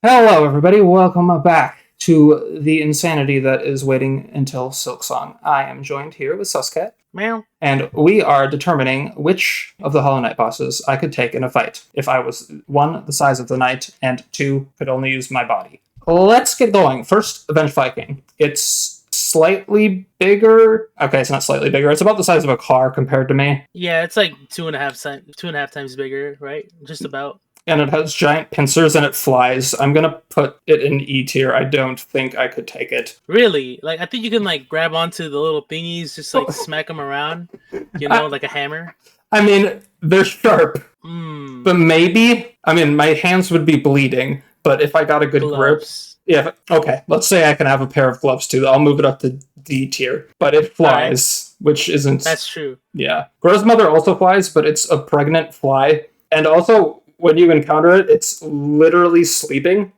Hello, everybody. Welcome back to the insanity that is waiting until Silksong. I am joined here with Suscat, Meow. and we are determining which of the Hollow Knight bosses I could take in a fight if I was, one, the size of the knight, and two, could only use my body. Let's get going. First, Avenged Viking. It's slightly bigger. Okay, it's not slightly bigger. It's about the size of a car compared to me. Yeah, it's like two and a half times bigger, right? Just about. And it has giant pincers and it flies. I'm gonna put it in E tier. I don't think I could take it. Really? Like, I think you can like grab onto the little thingies, just like smack them around, like a hammer. I mean, they're sharp, but maybe. I mean, my hands would be bleeding, but if I got a good Gloves. grip, yeah. Okay, let's say I can have a pair of gloves too. I'll move it up to D tier, but it flies, which isn't. That's true. Yeah, Gro's mother also flies, but it's a pregnant fly, and also when you encounter it, it's literally sleeping.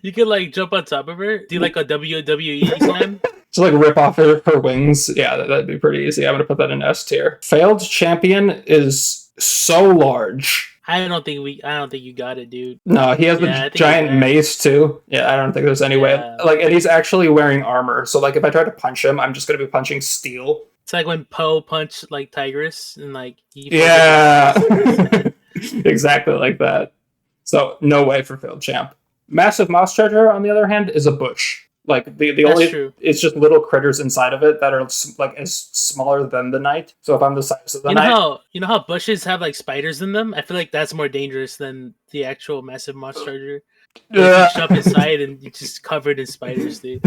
You could like jump on top of her, do like a WWE slam. Just like rip off her wings. Yeah, that'd be pretty easy. I'm gonna put that in S tier. Failed champion is so large. I don't think you got it, dude. No, he has a giant mace too. Yeah, I don't think there's any way. Like, and he's actually wearing armor. So like, if I try to punch him, I'm just gonna be punching steel. It's like when Poe punched like Tigress and like yeah. Exactly like that. So no way for failed champ. Massive moss treasure, on the other hand, is a bush. Like the only true. It's just little critters inside of it that are like as smaller than the knight. So if I'm the size of the knight, you know how bushes have like spiders in them? I feel like that's more dangerous than the actual massive moss treasure. You jump inside and you're just covered in spiders, dude.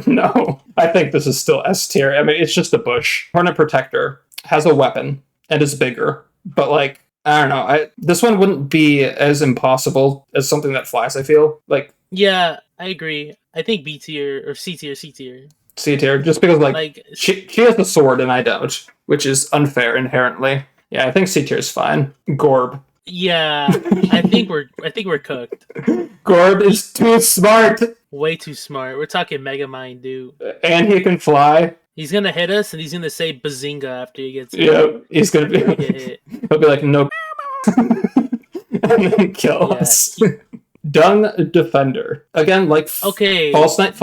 No, I think this is still S tier. I mean, it's just a bush. Hornet Protector has a weapon and is bigger, but like, I don't know. This one wouldn't be as impossible as something that flies, I feel. Like, yeah, I agree. I think B tier or C tier. C tier, just because like she has the sword and I don't, which is unfair inherently. Yeah, I think C tier is fine. Gorb. Yeah, I think we're cooked. Gorb is too smart. Way too smart. We're talking Mega Mind, dude. And he can fly. He's gonna hit us, and he's gonna say "bazinga" after he gets hit. Yeah, he's gonna be. He'll be like, "No," and then kill us. Dung Defender again, like okay. False Knight.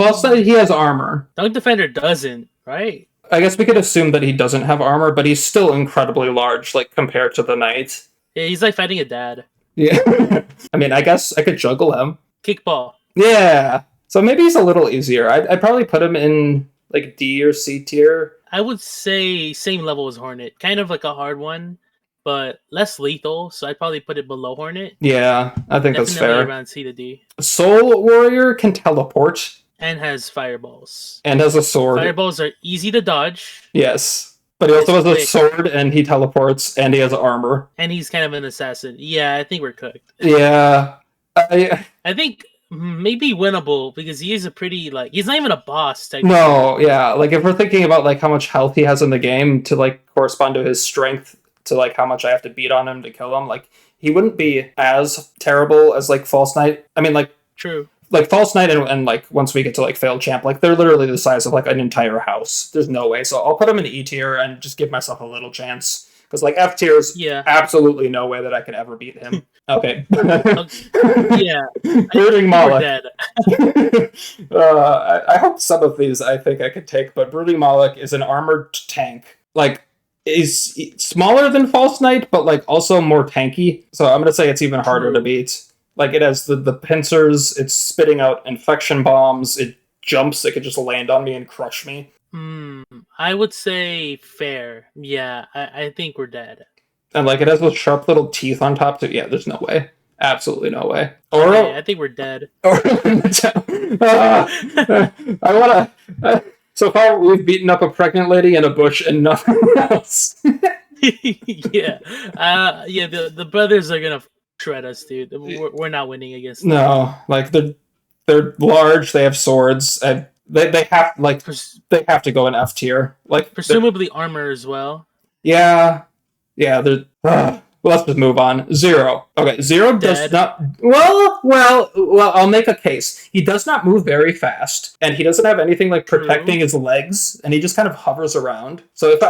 He has armor. Dung Defender doesn't, right? I guess we could assume that he doesn't have armor, but he's still incredibly large, like compared to the knight. Yeah, he's like fighting a dad. Yeah, I mean, I guess I could juggle him. Kickball. Yeah, so maybe he's a little easier. I'd probably put him in like D or C tier. I would say same level as Hornet. Kind of like a hard one, but less lethal. So I'd probably put it below Hornet. Yeah, I think that's fair. Around C to D. Soul Warrior can teleport. And has fireballs. And has a sword. Fireballs are easy to dodge. Yes. But he also has a sword, and he teleports, and he has armor. And he's kind of an assassin. Yeah, I think we're cooked. Yeah. I think maybe winnable because he is a pretty like he's not even a boss technically. No, yeah, like if we're thinking about like how much health he has in the game to like correspond to his strength to like how much I have to beat on him to kill him, like he wouldn't be as terrible as like False Knight. I mean, like true, like False Knight and like once we get to like Failed Champ, like they're literally the size of like an entire house. There's no way. So I'll put him in E tier and just give myself a little chance. Because like F tier's absolutely no way that I could ever beat him. Okay. Yeah. Brooding Moloch. I hope some of these I think I could take, but Brooding Moloch is an armored tank. Like, is smaller than False Knight, but like also more tanky. So I'm gonna say it's even harder to beat. Like it has the pincers, it's spitting out infection bombs, it jumps, it could just land on me and crush me. I would say fair. Yeah, I think we're dead. And like it has those sharp little teeth on top too. Yeah, there's no way. Absolutely no way. I think we're dead. I wanna. So far, we've beaten up a pregnant lady in a bush and nothing else. Yeah, The brothers are gonna shred us, dude. We're not winning against them. No, like they're large. They have swords. They have to go in F tier. Like presumably armor as well. Yeah. They're Well, let's just move on. Zero. Okay, Zero does Dead. not. Well. I'll make a case. He does not move very fast, and he doesn't have anything like protecting his legs, and he just kind of hovers around. So if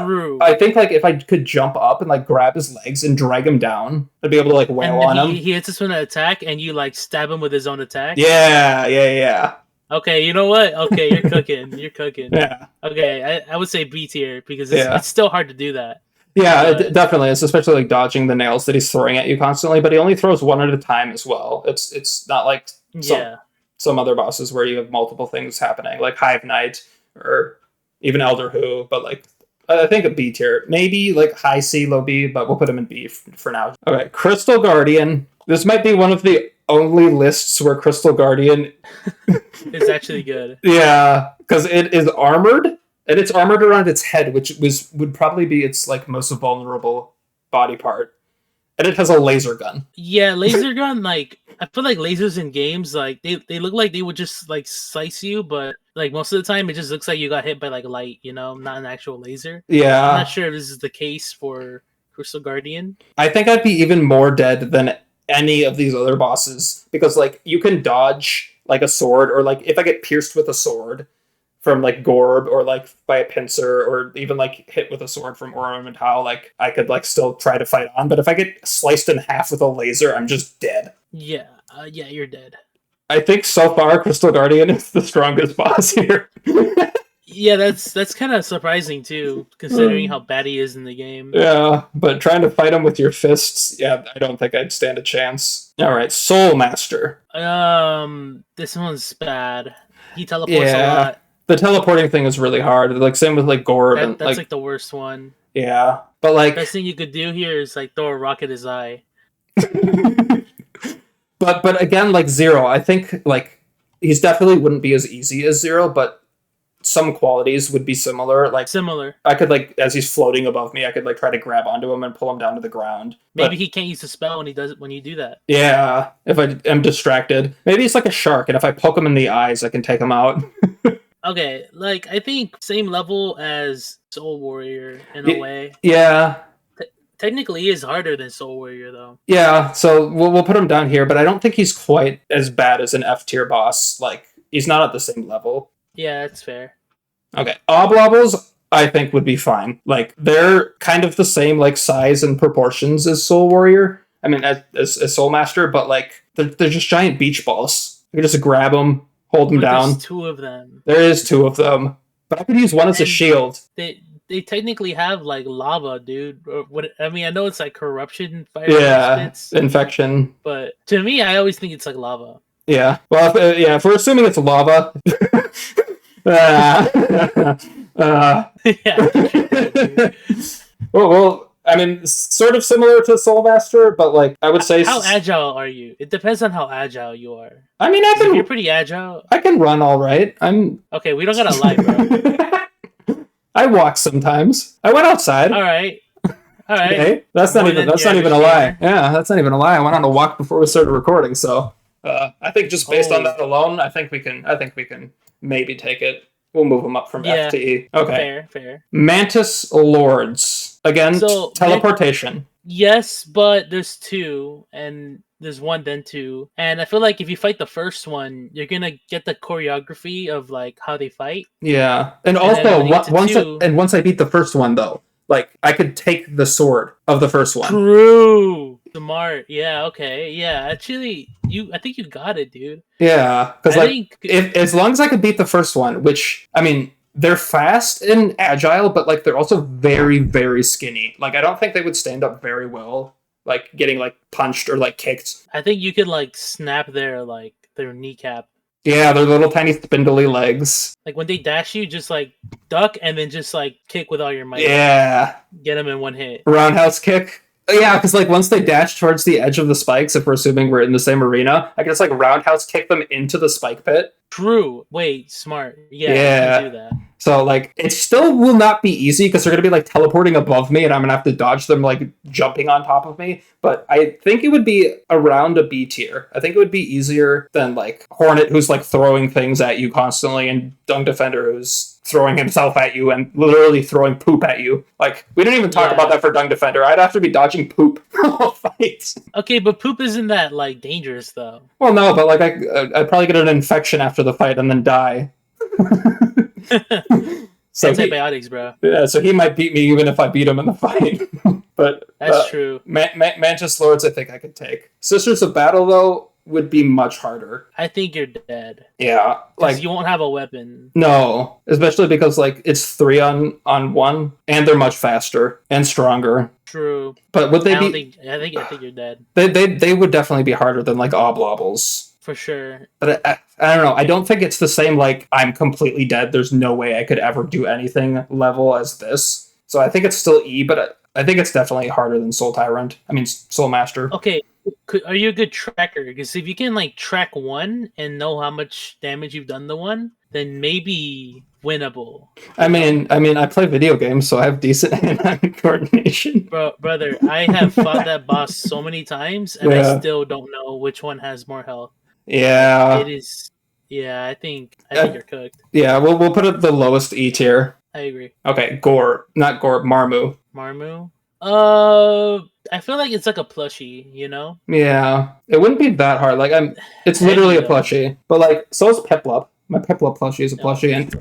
I think like if I could jump up and like grab his legs and drag him down, I'd be able to like wail on him. He hits us with an attack, and you like stab him with his own attack. Yeah. Okay, you know what? Okay, you're cooking. You're cooking. Yeah. Okay, I would say B tier because it's still hard to do that. Yeah, it definitely is, especially like dodging the nails that he's throwing at you constantly. But he only throws one at a time as well. It's not like some other bosses where you have multiple things happening, like Hive Knight or even Elder Who. But like, I think a B tier, maybe like high C, low B, but we'll put him in B for now. Okay, Crystal Guardian. This might be one of the only lists where Crystal Guardian is actually good. Yeah, because it is armored. And it's armored around its head, which would probably be its like most vulnerable body part. And it has a laser gun. Yeah, laser gun, like I feel like lasers in games, like they look like they would just like slice you, but like most of the time it just looks like you got hit by like light, not an actual laser. Yeah. I'm not sure if this is the case for Crystal Guardian. I think I'd be even more dead than any of these other bosses. Because like you can dodge like a sword, or like if I get pierced with a sword from like Gorb, or like by a pincer, or even like hit with a sword from Ornamental, like I could like still try to fight on. But if I get sliced in half with a laser, I'm just dead. Yeah, you're dead. I think so far Crystal Guardian is the strongest boss here. Yeah, that's kind of surprising too, considering how bad he is in the game. Yeah, but trying to fight him with your fists, I don't think I'd stand a chance. All right, Soul Master. This one's bad. He teleports a lot. The teleporting thing is really hard. Like same with like Gorb. That's like the worst one. Yeah, but like best thing you could do here is like throw a rock at his eye. but again, like Zero, I think like he's definitely wouldn't be as easy as Zero, but some qualities would be similar. Like similar. I could like as he's floating above me, I could like try to grab onto him and pull him down to the ground. Maybe he can't use the spell when you do that. Yeah, if I am distracted, maybe he's like a shark, and if I poke him in the eyes, I can take him out. Okay, like I think same level as Soul Warrior in a way. Yeah. Technically, he is harder than Soul Warrior though. Yeah, so we'll put him down here, but I don't think he's quite as bad as an F tier boss. Like he's not at the same level. Yeah, that's fair. Okay, Oblobbles I think would be fine. Like they're kind of the same like size and proportions as Soul Warrior. I mean, as Soul Master, but like they're just giant beach balls. You can just grab them. Hold them down. There's two of them. There is two of them. But I could use one as a shield. They technically have like lava, dude. Or what? I mean, I know it's like corruption, fire, infection. But to me, I always think it's like lava. Yeah. Well, if we're assuming it's lava. Well, I mean, sort of similar to Soul Master, but like I would say, how agile are you? It depends on how agile you are. I mean, you're pretty agile. I can run all right. I'm okay. We don't gotta lie, bro. I walk sometimes. I went outside. All right. Okay. That's not even a lie. Yeah, that's not even a lie. I went on a walk before we started recording, so I think just based on that alone, I think we can maybe take it. We'll move them up from F to E. Okay. Fair. Mantis Lords. Again, teleportation. Yes, but there's two, and there's one, then two. And I feel like if you fight the first one, you're gonna get the choreography of like how they fight. Yeah, and also once I beat the first one, though, like I could take the sword of the first one. True. Smart. Yeah. Okay. Yeah. Actually, I think you got it, dude. Yeah, because as long as I could beat the first one, which I mean. They're fast and agile, but like they're also very, very skinny. Like I don't think they would stand up very well, like getting like punched or like kicked. I think you could like snap their kneecap. Yeah, their little tiny spindly legs. Like when they dash you, just like duck and then just like kick with all your might. Yeah, get them in one hit. Roundhouse kick. Yeah, because like once they dash towards the edge of the spikes, if we're assuming we're in the same arena, I can just like roundhouse kick them into the spike pit. True. Wait, smart. Yeah. You can do that. So like it still will not be easy because they're gonna be like teleporting above me and I'm gonna have to dodge them like jumping on top of me. But I think it would be around a B tier. I think it would be easier than like Hornet, who's like throwing things at you constantly, and Dung Defender, who's throwing himself at you and literally throwing poop at you. Like, we didn't even talk about that for Dung Defender. I'd have to be dodging poop all fight. Okay, but poop isn't that like dangerous though. Well, no, but like I'd probably get an infection after the fight and then die. So antibiotics, bro. Yeah, so he might beat me even if I beat him in the fight. But that's true. Mantis Lords, I think I could take. Sisters of Battle, though, would be much harder. I think you're dead. Yeah, like you won't have a weapon. No, especially because like it's 3 on 1, and they're much faster and stronger. True. But would they be? I think you're dead. They would definitely be harder than like Oblobbles. For sure. But I don't know. I don't think it's the same, like, I'm completely dead. There's no way I could ever do anything level as this. So I think it's still E, but I think it's definitely harder than Soul Tyrant. I mean, Soul Master. Okay. Are you a good tracker? Because if you can, like, track one and know how much damage you've done to one, then maybe winnable. I mean, I play video games, so I have decent hand-eye coordination. Brother, I have fought that boss so many times, and I still don't know which one has more health. Yeah. It is. Yeah, I think you're cooked. Yeah, we'll put it the lowest E tier. I agree. Okay, not Gore, Marmu. Marmu? I feel like it's like a plushie, you know? Yeah. It wouldn't be that hard. Like it's literally a plushie. But like so is Piplup. My Piplup plushie is a plushie, and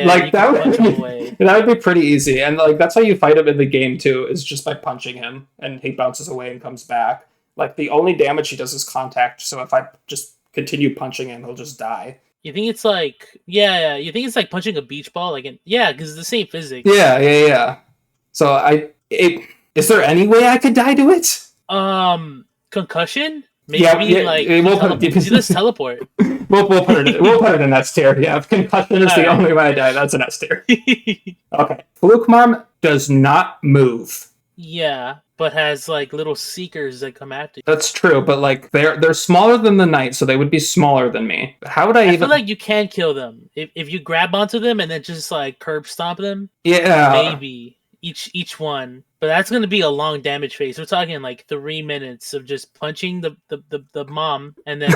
like that would be pretty easy. And like that's how you fight him in the game too, is just by punching him and he bounces away and comes back. Like, the only damage he does is contact, so if I just continue punching him, he'll just die. You think it's like... Yeah, you think it's like punching a beach ball? Like, because it's the same physics. Yeah. So, is there any way I could die to it? Concussion? Maybe, like... He does teleport. We'll put it in S tier. Yeah, if concussion is the only way I die, that's an S tier. Okay. Flukemarm does not move. Yeah, but has like little seekers that come after you. That's true, but like they're smaller than the knight, so they would be smaller than me. How would I feel like you can kill them if you grab onto them and then just like curb stomp them. Yeah, maybe each one, but that's going to be a long damage phase. We're talking like 3 minutes of just punching the mom and then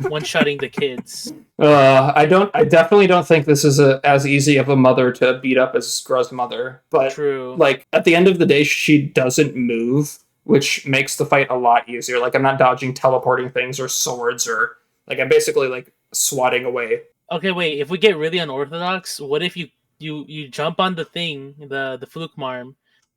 one-shotting the kids. I definitely don't think this is as easy of a mother to beat up as Gruz's mother. But true. Like at the end of the day, she doesn't move, which makes the fight a lot easier. Like I'm not dodging teleporting things or swords, or like I'm basically like swatting away. Okay, wait. If we get really unorthodox, what if you jump on the thing, the Flukemarm,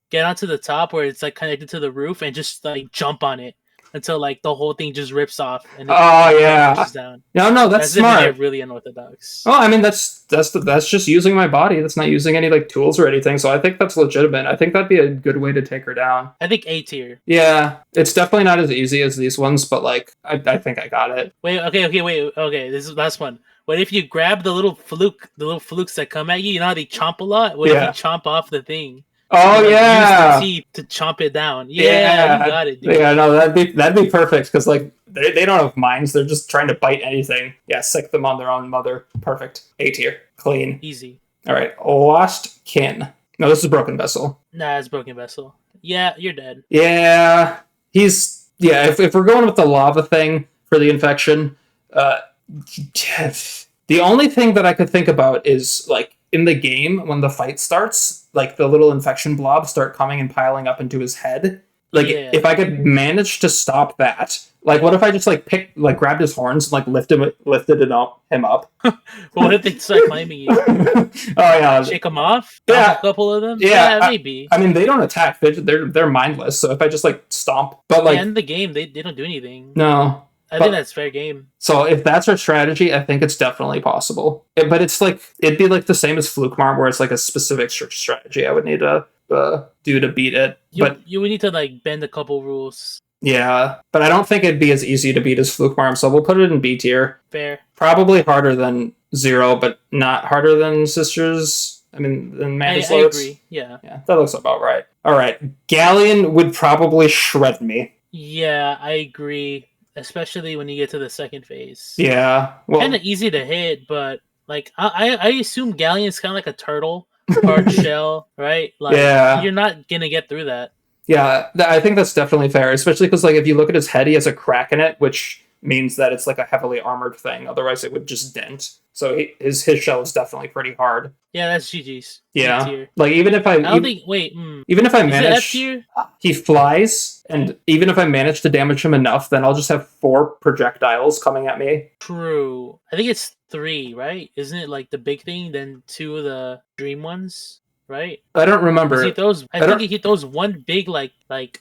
get onto the top where it's like connected to the roof, and just like jump on it until like the whole thing just rips off and down. No, that's smart. Really unorthodox. Oh, I mean that's just using my body. That's not using any like tools or anything. So I think that's legitimate. I think that'd be a good way to take her down. I think A tier. Yeah, it's definitely not as easy as these ones, but like I think I got it. Wait. Okay. This is the last one. What if you grab the little flukes that come at you? You know how they chomp a lot? What if you chomp off the thing? Oh, yeah. Use the teeth to chomp it down. Yeah, you got it, dude. Yeah, no, that'd be perfect, because like they don't have minds. They're just trying to bite anything. Yeah, sick them on their own mother. Perfect. A tier. Clean. Easy. All right. Lost Kin. No, this is Broken Vessel. Nah, it's Broken Vessel. Yeah, you're dead. Yeah. If we're going with the lava thing for the infection, the only thing that I could think about is like in the game when the fight starts, like the little infection blobs start coming and piling up into his head. Like if I could manage to stop that, like what if I just like grabbed his horns and like lifted him up? What if they start climbing you? Oh yeah, shake them off. Yeah, a couple of them. Yeah, maybe. I mean, they don't attack. They're mindless. So if I just like stomp, but like in the game, they don't do anything. No. I think that's fair game. So if that's our strategy, I think it's definitely possible. But it's like it'd be like the same as Flukemarm, where it's like a specific strategy I would need to do to beat it. You would need to like bend a couple rules. Yeah, but I don't think it'd be as easy to beat as Flukemarm, so we'll put it in B tier. Fair. Probably harder than Zero, but not harder than Sisters. I mean, than Mantis Lords. I agree. Yeah, that looks about right. All right, Galleon would probably shred me. Yeah, I agree. Especially when you get to the second phase. Yeah. Well, kind of easy to hit, but like I assume Galleon is kind of like a turtle, hard shell, right? Like, you're not gonna get through that. Yeah, I think that's definitely fair, especially because like if you look at his head, he has a crack in it, which means that it's like a heavily armored thing. Otherwise, it would just dent. So his shell is definitely pretty hard. Yeah, that's GG's. Yeah, Tier. like even if I don't think. Wait. even if I Is it F manage, tier? he flies, and even if I manage to damage him enough, then I'll just have 4 projectiles coming at me. True. I think it's 3, right? Isn't it like the big thing, then 2 of the dream ones, right? I don't remember. He throws. I think he throws one big like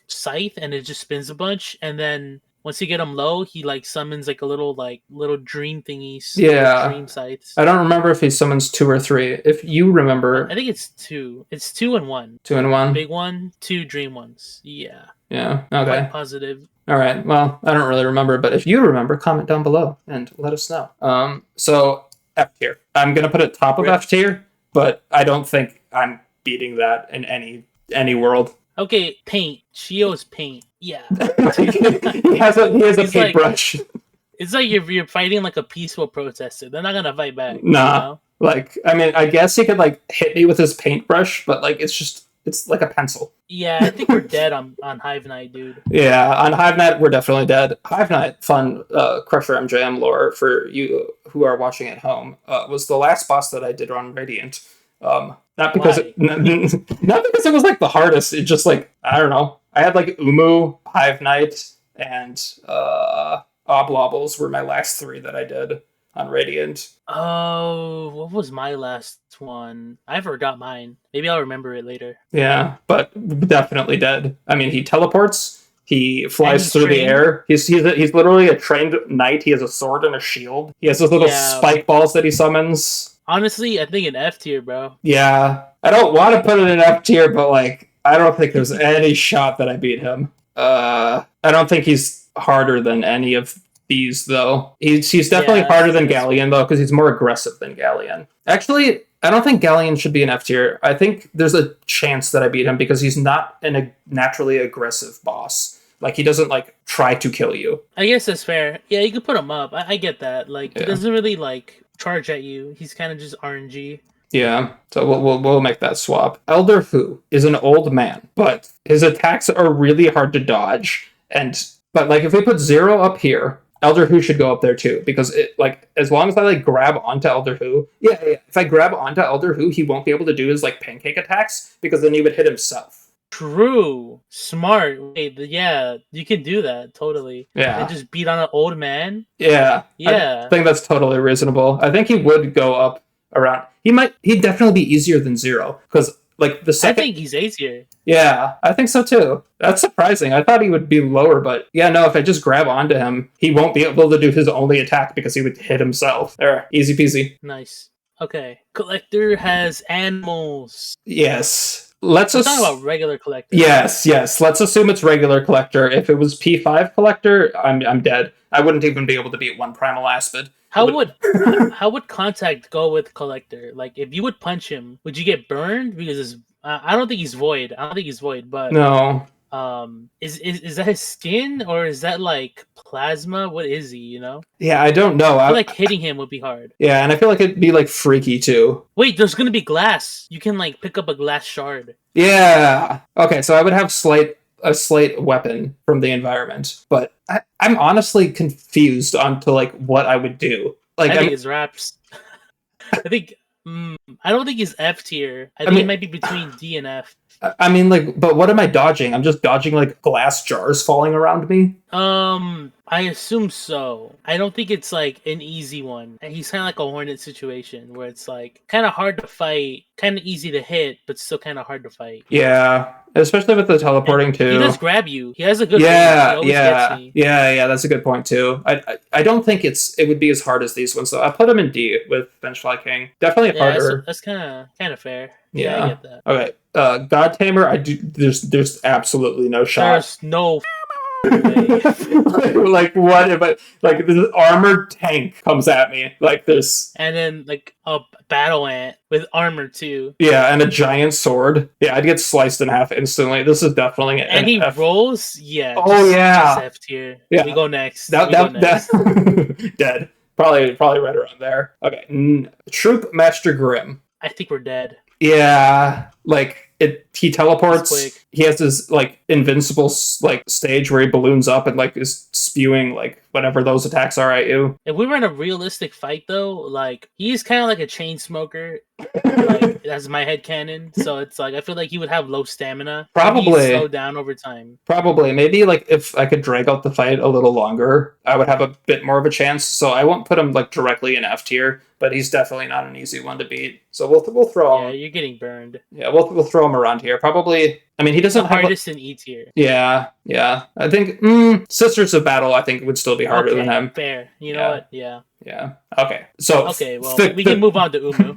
scythe, and it just spins a bunch, and then once you get him low, he like summons like a little dream thingies. Yeah. Dream scythes. I don't remember if he summons 2 or 3. If you remember, I think it's 2. It's 2 and 1. 2 and 1. Big one, 2 dream ones. Yeah. Yeah. Okay. Quite positive. All right. Well, I don't really remember, but if you remember, comment down below and let us know. So F tier. I'm gonna put it top of F tier, but I don't think I'm beating that in any world. Okay, paint. Shio's paint. Yeah. he has a paintbrush. It's like you're fighting like a peaceful protester. They're not gonna fight back. Nah. You know? Like, I mean, I guess he could like hit me with his paintbrush, but like it's like a pencil. Yeah, I think we're dead on Hive Knight, dude. Yeah, on Hive Knight we're definitely dead. Hive Knight, fun Crusher MJM lore for you who are watching at home, was the last boss that I did on Radiant. Not because not because it was like the hardest. It just like, I don't know. I had like Umu, Hive Knight, and Oblobbles were my last 3 that I did on Radiant. Oh, what was my last one? I forgot mine. Maybe I'll remember it later. Yeah, but definitely dead. I mean, he teleports. He flies through the air. He's literally a trained knight. He has a sword and a shield. He has those little spike balls that he summons. Honestly, I think an F tier, bro. Yeah, I don't want to put it in F tier, but like, I don't think there's any shot that I beat him. I don't think he's harder than any of these, though. He's definitely harder than Galleon, though, because he's more aggressive than Galleon. Actually, I don't think Galleon should be an F tier. I think there's a chance that I beat him because he's not a naturally aggressive boss. Like, he doesn't, like, try to kill you. I guess that's fair. Yeah, you could put him up. I get that. Like, he doesn't really, like, charge at you. He's kind of just RNG. Yeah, so we'll make that swap. Elder Hu is an old man, but his attacks are really hard to dodge. But, like, if we put 0 up here, Elder Hu should go up there too, because it, like, as long as I like grab onto Elder Hu, if I grab onto Elder Hu, he won't be able to do his like pancake attacks because then he would hit himself. True, smart. Wait, yeah, you can do that totally. Yeah, and just beat on an old man. Yeah, I think that's totally reasonable. I think he would go up around. He'd definitely be easier than 0 because like the second. I think he's easier. Yeah, I think so too. That's surprising. I thought he would be lower, but yeah, no, if I just grab onto him, he won't be able to do his only attack because he would hit himself. There, easy peasy. Nice. Okay. Collector has animals. Yes. Let's talk about regular collector. Yes. Let's assume it's regular collector. If it was P5 collector, I'm dead. I wouldn't even be able to beat 1 primal aspid. How would contact go with collector? Like, if you would punch him, would you get burned? Because I don't think he's void. But no. Is that his skin or is that like plasma? What is he? You know? Yeah, I don't know. I feel like hitting him would be hard. Yeah, and I feel like it'd be like freaky too. Wait, there's gonna be glass. You can like pick up a glass shard. Yeah. Okay, so I would have a slate weapon from the environment, but I'm honestly confused onto like what I would do. Like, I think it's wraps. I think I don't think he's F tier. I think it might be between D and F. I mean, like, but what am I dodging? I'm just dodging like glass jars falling around me. I assume so. I don't think it's like an easy one. He's kind of like a Hornet situation where it's like kind of hard to fight, kind of easy to hit, but still kind of hard to fight. Yeah, especially with the teleporting too. He does grab you. He has a good. Yeah. That's a good point too. I don't think it would be as hard as these ones though. I put him in D with Benchfly King. Definitely harder. That's kind of fair. Yeah, I get that. Okay. God Tamer. There's absolutely no shot. There's no like what if like this armored tank comes at me like this, and then like a battle ant with armor too. Yeah, and a giant sword. Yeah, I'd get sliced in half instantly. This is definitely and he F. rolls. Yeah. Just F tier. Yeah. We go next. That dead. Probably right around there. Okay. Troop Master Grim. I think we're dead. Yeah, like it. he He's teleports. quick. He has this like invincible like stage where he balloons up and like is spewing like whatever those attacks are at you. If we were in a realistic fight, though, like he's kind of like a chain smoker. Like that's my head canon. So it's like I feel like he would have low stamina. Maybe he'd Probably. slow down over time. Probably. Maybe like if I could drag out the fight a little longer, I would have a bit more of a chance. So I won't put him like directly in F tier, but he's definitely not an easy one to beat. So we'll throw Yeah, him. you're getting burned. Yeah, we'll throw him around here. Probably. I mean, he The doesn't have. hardest in E tier. Yeah. I think Sisters of Battle. I think would still be harder than him. Fair. You know Yeah. what? Yeah. Yeah. Okay. So. Okay. Well, we can move on to Umu.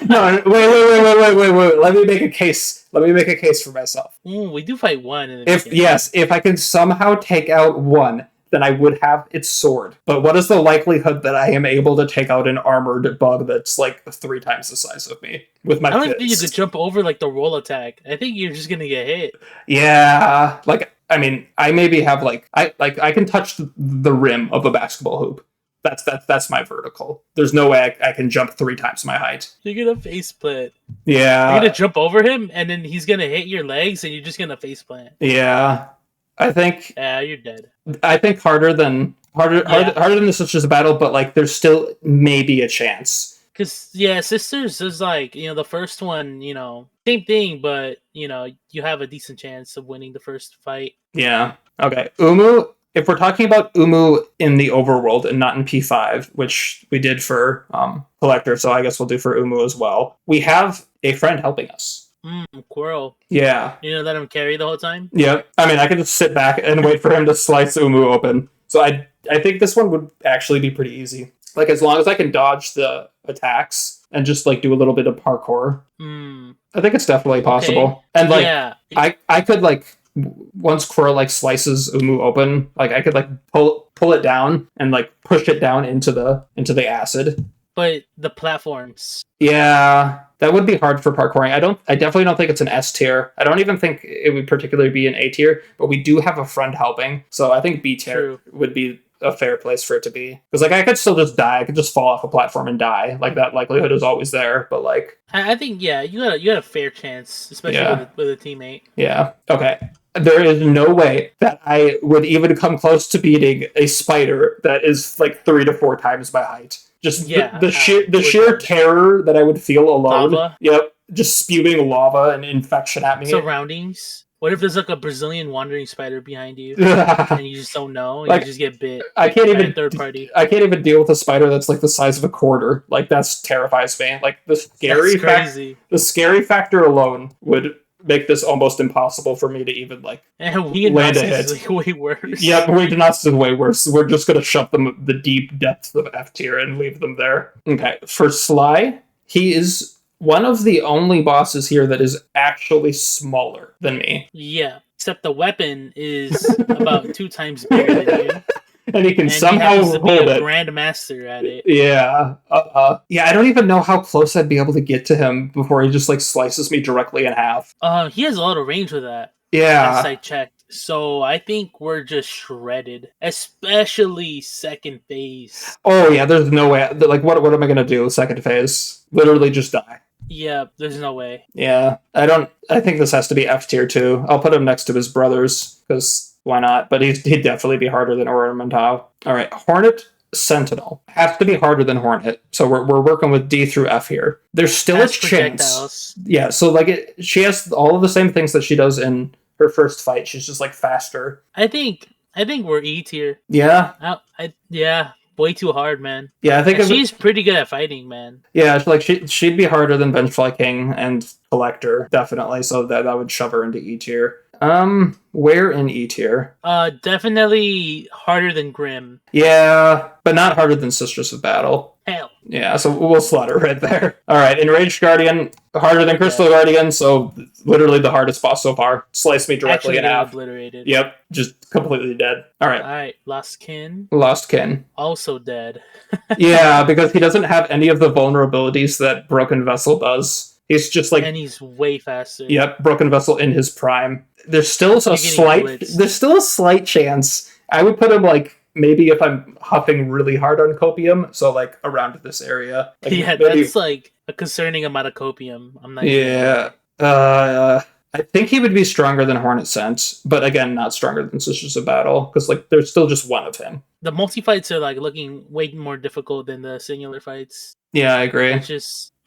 No. Wait. Let me make a case. Let me make a case for myself. We do fight one. In the If beginning. if I can somehow take out one, then I would have its sword. But what is the likelihood that I am able to take out an armored bug that's like 3 times the size of me with my I don't think you fist? could jump over like the roll attack. I think you're just gonna get hit. Yeah, like I mean, I maybe have like I can touch the rim of a basketball hoop. That's my vertical. There's no way I can jump 3 times my height. You're gonna face plant. Yeah, You're gonna jump over him, and then he's gonna hit your legs, and you're just gonna face plant. yeah. I think You're dead. harder than the Sisters of Battle, but like there's still maybe a chance. Cause Sisters is like the first one, same thing, but you have a decent chance of winning the first fight. Yeah. Okay. Umu. If we're talking about Umu in the overworld and not in P5, which we did for Collector, so I guess we'll do for Umu as well. We have a friend helping us. Quirrell. Yeah. You let him carry the whole time? Yeah. I mean, I could just sit back and wait for him to slice Umu open. So I think this one would actually be pretty easy. Like, as long as I can dodge the attacks and just, like, do a little bit of parkour. I think it's definitely possible. Okay. And, like, yeah. I could, like, once Quirrell, like, slices Umu open, like, I could, like, pull it down and, like, push it down into the acid. But the platforms. Yeah, that would be hard for parkouring. I definitely don't think it's an S tier. I don't even think it would particularly be an A tier, but we do have a friend helping. So I think B tier would be a fair place for it to be. Because like I could still just die. I could just fall off a platform and die. Like that likelihood is always there, but like I think you got a fair chance, especially with a teammate. Yeah. Okay. There is no way that I would even come close to beating a spider that is like 3 to 4 times my height. Just the sheer terror that I would feel alone. Lava. Yep. Just spewing lava and infection at me. Surroundings. What if there's like a Brazilian wandering spider behind you and you just don't know? And you just get bit. I can't even third party. I can't even deal with a spider that's like the size of a quarter. Like that's terrifies me. Like the scary factor alone would make this almost impossible for me to even like land a hit. Is like way worse. Yeah, Weednuts is way worse. We're just gonna shove them the deep depths of F tier and leave them there. Okay, for Sly, he is one of the only bosses here that is actually smaller than me. Yeah, except the weapon is about 2 times bigger than you. And he can somehow hold it. Grandmaster at it. Yeah. Yeah, I don't even know how close I'd be able to get to him before he just like slices me directly in half. He has a lot of range with that. Yeah. As I checked. So I think we're just shredded. Especially second phase. Oh yeah, there's no way. Like what am I gonna do second phase? Literally just die. Yeah, there's no way. Yeah. I think this has to be F tier too. I'll put him next to his brothers, because why not? But he'd definitely be harder than Ornamental. Alright, Hornet Sentinel has to be harder than Hornet. So we're working with D through F here. There's still a chance. Yeah, so like she has all of the same things that she does in her first fight. She's just like faster. I think we're E tier. Yeah. Yeah. Way too hard, man. Yeah, I think she's pretty good at fighting, man. Yeah, like she'd be harder than Benchfly King and Collector, definitely. So that would shove her into E tier. Where in E tier? Definitely harder than Grim. Yeah, but not harder than Sisters of Battle. Hell. Yeah, so we'll slot her right there. All right, Enraged Guardian, harder than Crystal Guardian, so literally the hardest boss so far. Slice me directly in half. Obliterated. Yep, just completely dead. All right, Lost Kin. Also dead. Yeah, because he doesn't have any of the vulnerabilities that Broken Vessel does. He's just like, and he's way faster. Yep, Broken Vessel in his prime. There's still a slight chance. I would put him like maybe if I'm huffing really hard on copium, so like around this area. Like, that's like a concerning amount of copium. I'm not. Yeah, I think he would be stronger than Hornet Scent, but again, not stronger than Sisters of Battle, because like there's still just one of him. The multi fights are like looking way more difficult than the singular fights. Yeah, I agree.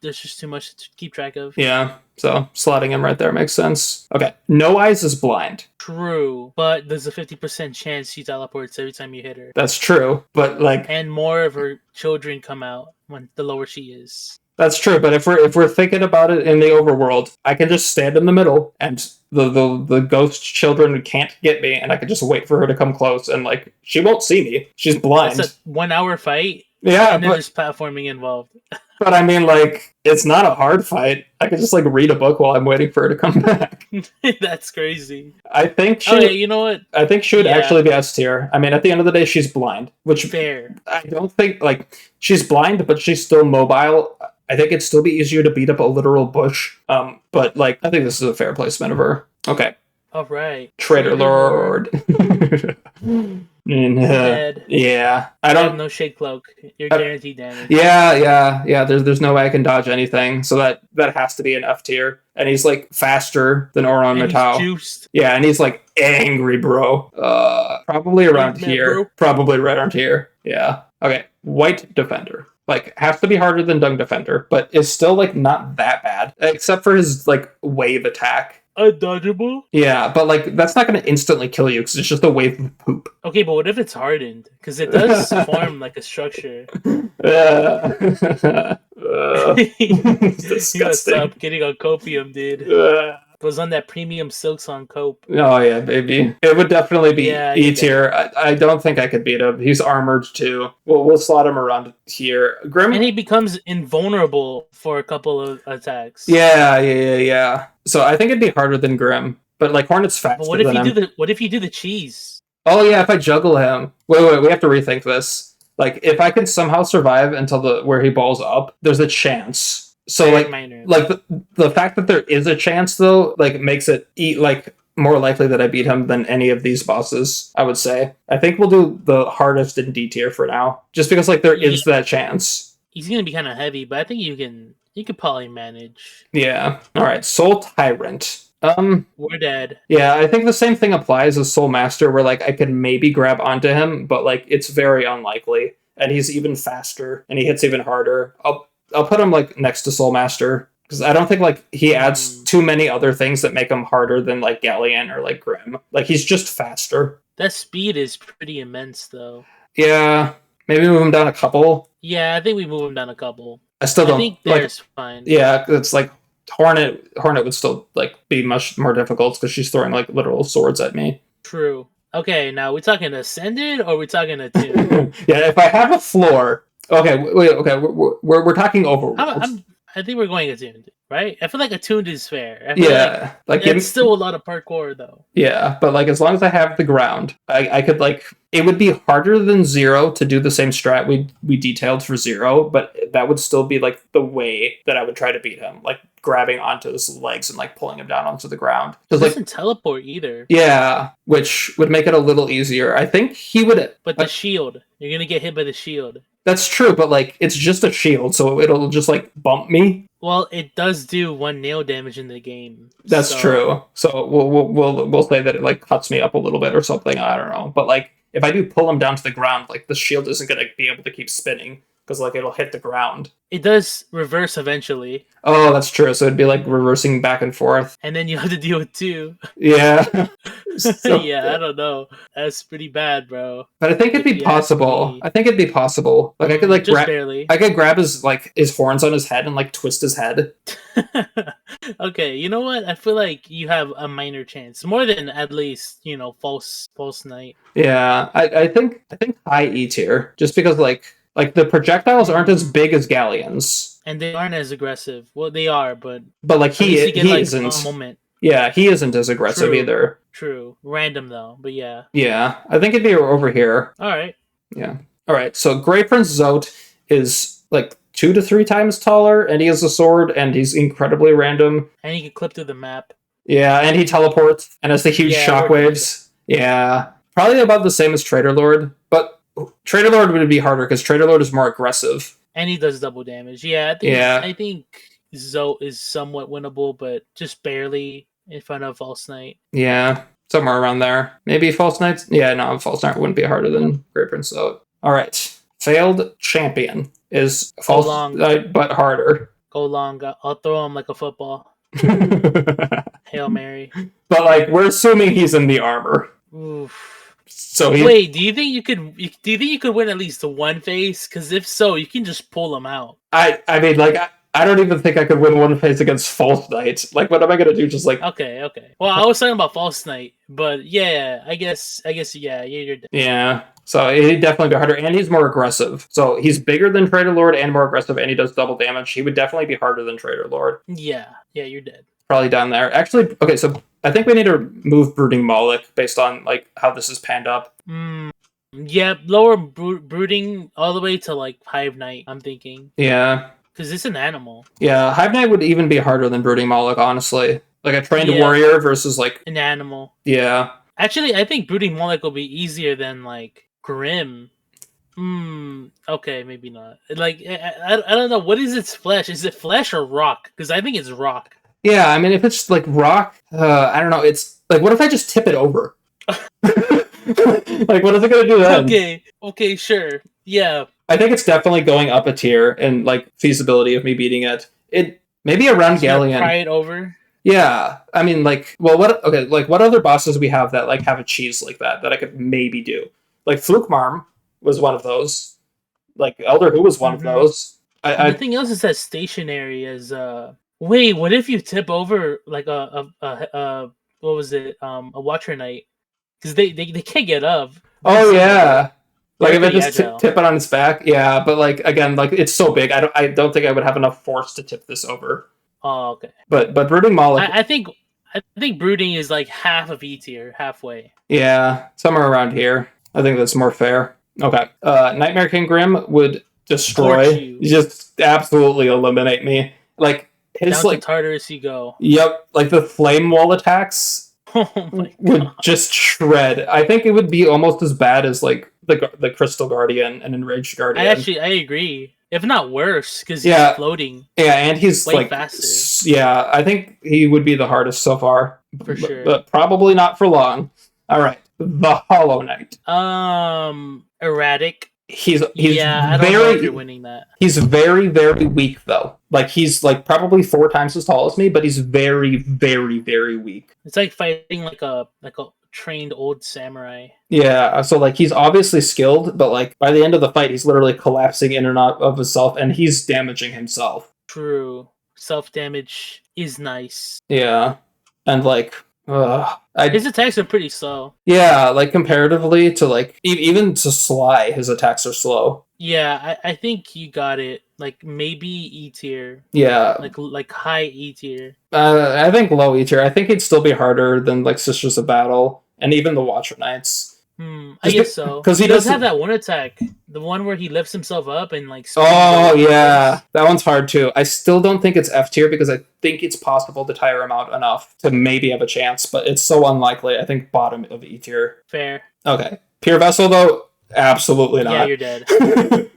There's just too much to keep track of. Yeah, so slotting him right there makes sense. Okay, No Eyes is blind. True, but there's a 50% chance she teleports every time you hit her. That's true, but like, and more of her children come out when the lower she is. That's true, but if we're thinking about it in the overworld, I can just stand in the middle, and the ghost children can't get me, and I can just wait for her to come close, and like she won't see me. She's blind. It's a 1 hour fight. Yeah, and then there's platforming involved. But I mean, like, it's not a hard fight. I could just like read a book while I'm waiting for her to come back. That's crazy. I think she. Okay, you know what? I think she would actually be S tier. I mean, at the end of the day, she's blind, which fair. I don't think like she's blind, but she's still mobile. I think it'd still be easier to beat up a literal bush. But like, I think this is a fair placement of her. Okay. All right. Traitor Lord. Yeah, I don't. have no shade cloak. You're guaranteed damage. Yeah. There's no way I can dodge anything, so that has to be an F tier. And he's like faster than Oron Matau. Juiced. Yeah, and he's like angry, bro. Probably around here. Bro. Probably right around here. Yeah. Okay. White Defender. Like, has to be harder than Dung Defender, but is still, like, not that bad. Except for his, like, wave attack. Undodgeable? Yeah, but, like, that's not going to instantly kill you, because it's just a wave of poop. Okay, but what if it's hardened? Because it does form, like, a structure. It's disgusting. Stop getting on copium, dude. It was on that premium silks on cope. Oh yeah, baby. It would definitely be E tier. I don't think I could beat him. He's armored too. We'll slot him around here. Grim, and he becomes invulnerable for a couple of attacks. Yeah. So I think it'd be harder than Grim, but like Hornet's faster. But what if you do the cheese? Oh yeah, if I juggle him. Wait. We have to rethink this. Like if I can somehow survive until where he balls up, there's a chance. So like the fact that there is a chance though, like makes it more likely that I beat him than any of these bosses, I would say. I think we'll do the hardest in D tier for now, just because like there is that chance. He's gonna be kind of heavy, but I think you could probably manage. Yeah. All right. Soul Tyrant. We're dead. Yeah, I think the same thing applies as Soul Master, where like I could maybe grab onto him, but like it's very unlikely, and he's even faster, and he hits even harder. I'll put him like next to Soul Master because I don't think like he adds too many other things that make him harder than like Galleon or like Grim. Like he's just faster. That speed is pretty immense though. Yeah, maybe move him down a couple. Yeah, I think we move him down a couple. I think there's fine. Yeah, it's like Hornet would still like be much more difficult because she's throwing like literal swords at me. True. Okay, now we talking Ascended or we talking Attuned? Yeah, if I have a floor. Okay, wait. Okay, we're talking overworld. I think we're going Attuned, right? I feel like Attuned is fair. Like it's still a lot of parkour though. Yeah, but like as long as I have the ground, I could like it would be harder than Zero to do the same strat we detailed for Zero, but that would still be like the way that I would try to beat him, like grabbing onto his legs and like pulling him down onto the ground. He doesn't teleport either. Yeah, which would make it a little easier. I think he would. But the shield, you're gonna get hit by the shield. That's true, but like it's just a shield, so it'll just like bump me. Well, it does do 1 nail damage in the game. That's true. So we'll say that it like cuts me up a little bit or something. I don't know, but like if I do pull him down to the ground, like the shield isn't gonna be able to keep spinning because like it'll hit the ground. It does reverse eventually. Oh, that's true. So it'd be like reversing back and forth. And then you have to deal with 2. Yeah. Yeah, I don't know. That's pretty bad, bro. But I think it'd be possible. I think it'd be possible. Like I could like barely. I could grab his horns on his head and like twist his head. Okay, you know what? I feel like you have a minor chance, more than at least false knight. Yeah, I think high E tier, just because like the projectiles aren't as big as Galleons. And they aren't as aggressive. Well, they are, but like he isn't. A moment. Yeah, he isn't as aggressive either. True. Random though, but yeah. Yeah, I think it'd be over here. All right. Yeah. All right. So Grey Prince Zote is like 2 to 3 times taller, and he has a sword, and he's incredibly random. And he can clip through the map. Yeah, and he teleports and has the huge shockwaves. Yeah, probably about the same as Traitor Lord, but Traitor Lord would be harder because Traitor Lord is more aggressive. And he does double damage. Yeah, I think Zoe is somewhat winnable, but just barely in front of False Knight. Yeah, somewhere around there. Maybe False Knights? Yeah, no, False Knight wouldn't be harder than Great Prince Zoe. All right. Failed champion is False Knight, but harder. Go long. I'll throw him like a football. Hail Mary. But like, we're assuming he's in the armor. Oof. So wait, do you think you could win at least one phase? Because if so, you can just pull him out. I mean, like, I don't even think I could win one phase against False Knight. Like, what am I gonna do? Just like, okay. Well, I was talking about False Knight, but yeah, I guess yeah, you're dead. Yeah. So he'd definitely be harder, and he's more aggressive. So he's bigger than Trader Lord and more aggressive, and he does double damage. He would definitely be harder than Trader Lord. Yeah, you're dead. Probably down there. Actually, okay, so I think we need to move Brooding Moloch based on like how this is panned up. Yeah, lower Brooding all the way to like Hive Knight, I'm thinking. Yeah. Because it's an animal. Yeah, Hive Knight would even be harder than Brooding Moloch, honestly. Like a trained warrior versus like an animal. Yeah. Actually, I think Brooding Moloch will be easier than like Grim. Okay, maybe not. Like, I don't know. What is its flesh? Is it flesh or rock? Because I think it's rock. Yeah, I mean, if it's like rock, I don't know. It's like, what if I just tip it over? Like, what is it going to do then? Okay, sure. Yeah. I think it's definitely going up a tier in like feasibility of me beating it. It maybe around Galleon. Pry it over. Yeah, I mean, like, well, what other bosses do we have that like have a cheese like that I could maybe do? Like Flukmarm was one of those. Like Elder Who was one of those. Everything else is as stationary as Wait, what if you tip over like a what was it? A Watcher Knight? Because they can't get up. Oh yeah. Like if I just tip it on its back, yeah. But like again, like it's so big, I don't think I would have enough force to tip this over. Oh, okay. But Brooding Moloch, I think Brooding is like half of E tier, halfway. Yeah, somewhere around here. I think that's more fair. Okay. Nightmare King Grim would destroy, just absolutely eliminate me. Like his down like to Tartarus you go. Yep, like the flame wall attacks. Would just shred. I think it would be almost as bad as like the Crystal Guardian and Enraged Guardian. I agree. If not worse, because he's floating. Yeah, and he's way like faster. Yeah, I think he would be the hardest so far. For sure. But probably not for long. All right. The Hollow Knight. Erratic. He's I don't know if you're winning that. He's very, very weak though. Like he's like probably 4 times as tall as me, but he's very, very, very weak. It's like fighting like a trained old samurai. Yeah, so like he's obviously skilled, but like by the end of the fight, he's literally collapsing in and out of himself, and he's damaging himself. True, self damage is nice. Yeah, and like. His attacks are pretty slow. Yeah, like comparatively to like even to Sly, his attacks are slow. Yeah, I think you got it. Like maybe E tier. Yeah, like high E tier. I think low E tier. I think he'd still be harder than like Sisters of Battle and even the Watcher Knights. I guess so. Because he does have that one attack, the one where he lifts himself up and like. Oh yeah, that one's hard too. I still don't think it's F tier because I think it's possible to tire him out enough to maybe have a chance, but it's so unlikely. I think bottom of E tier. Fair. Okay, Pure Vessel though, absolutely not. Yeah, you're dead.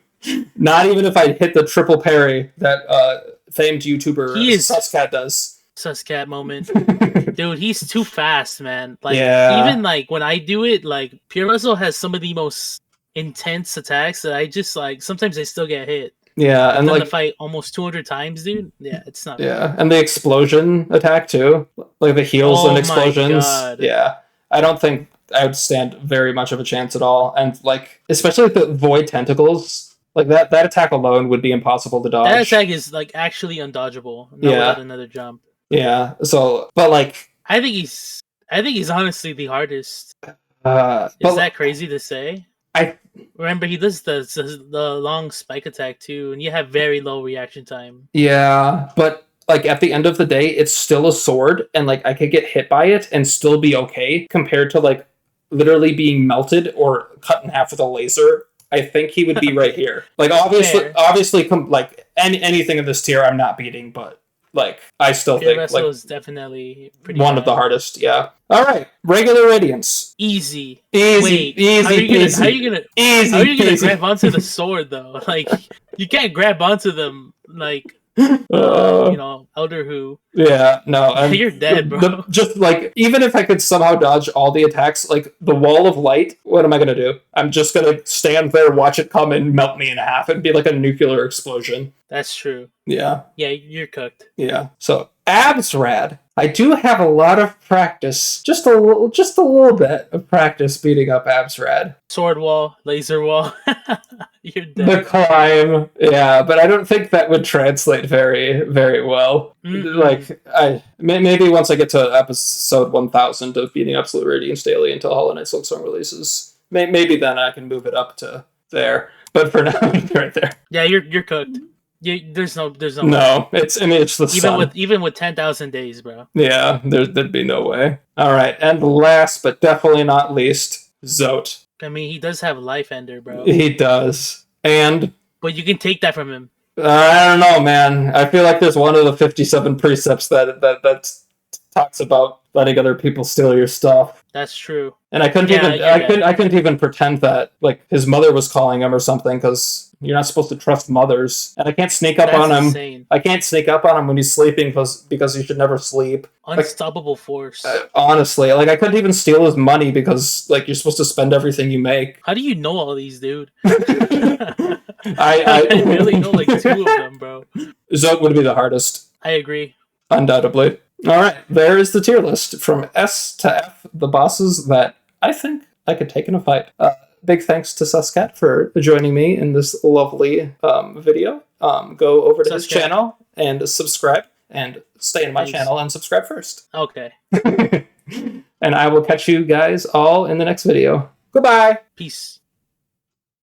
Not even if I hit the triple parry that famed YouTuber Suscat does. Suscat moment. Dude, he's too fast, man. Like even like when I do it, like Pure Vessel has some of the most intense attacks that I just like sometimes I still get hit. Yeah, and like the fight almost 200 times, dude. Yeah, it's not bad. And the explosion attack too. Like the heals and explosions. Yeah. I don't think I would stand very much of a chance at all. And like especially with the void tentacles. Like that attack alone would be impossible to dodge. That attack is like actually undodgeable. Without another jump. Yeah. So, but like, I think he's honestly the hardest. Is that crazy to say? I remember he does the long spike attack too, and you have very low reaction time. Yeah, but like at the end of the day, it's still a sword, and like I could get hit by it and still be okay compared to like literally being melted or cut in half with a laser. I think he would be right here. Like obviously, like anything in this tier, I'm not beating, but like I still think like is definitely pretty one of the hardest. Yeah. All right, regular Radiance. Easy. Wait, how are you gonna grab onto the sword though? Like you can't grab onto them like Elder Who. Yeah, no, and You're dead, bro. just like even if I could somehow dodge all the attacks, like the wall of light, what am I gonna do? I'm just gonna stand there, watch it come and melt me in half, and be like a nuclear explosion. That's true. Yeah. Yeah, you're cooked. Yeah. So abs rad. I do have a lot of practice, just a little bit of practice beating up abs rad. Sword wall, laser wall. You're dead. The climb, yeah, but I don't think that would translate very, very well. Mm-mm. Like, maybe once I get to episode 1000 of beating Absolute Radiance daily until Hollow Knight Silksong releases, maybe then I can move it up to there. But for now, right there. Yeah, you're cooked. There's no. No, it's the sun. Even with 10,000 days, bro. Yeah, there'd be no way. All right, and last but definitely not least, Zote. I mean, he does have Life Ender, bro. He does, but you can take that from him. I don't know, man. I feel like there's one of the 57 precepts that talks about letting other people steal your stuff. That's true. And I couldn't even pretend that like his mother was calling him or something because you're not supposed to trust mothers. And I can't sneak up on him. Insane. I can't sneak up on him when he's sleeping because you should never sleep. Unstoppable force. Honestly, like I couldn't even steal his money because like you're supposed to spend everything you make. How do you know all these, dude? I really know like 2 of them, bro. Zote would be the hardest. I agree. Undoubtedly. All right, there is the tier list from S to F, the bosses that I think I could take in a fight. Big thanks to Suscat for joining me in this lovely video. Go over to his channel and subscribe, and stay in my channel and subscribe first. Okay. And I will catch you guys all in the next video. Goodbye. Peace.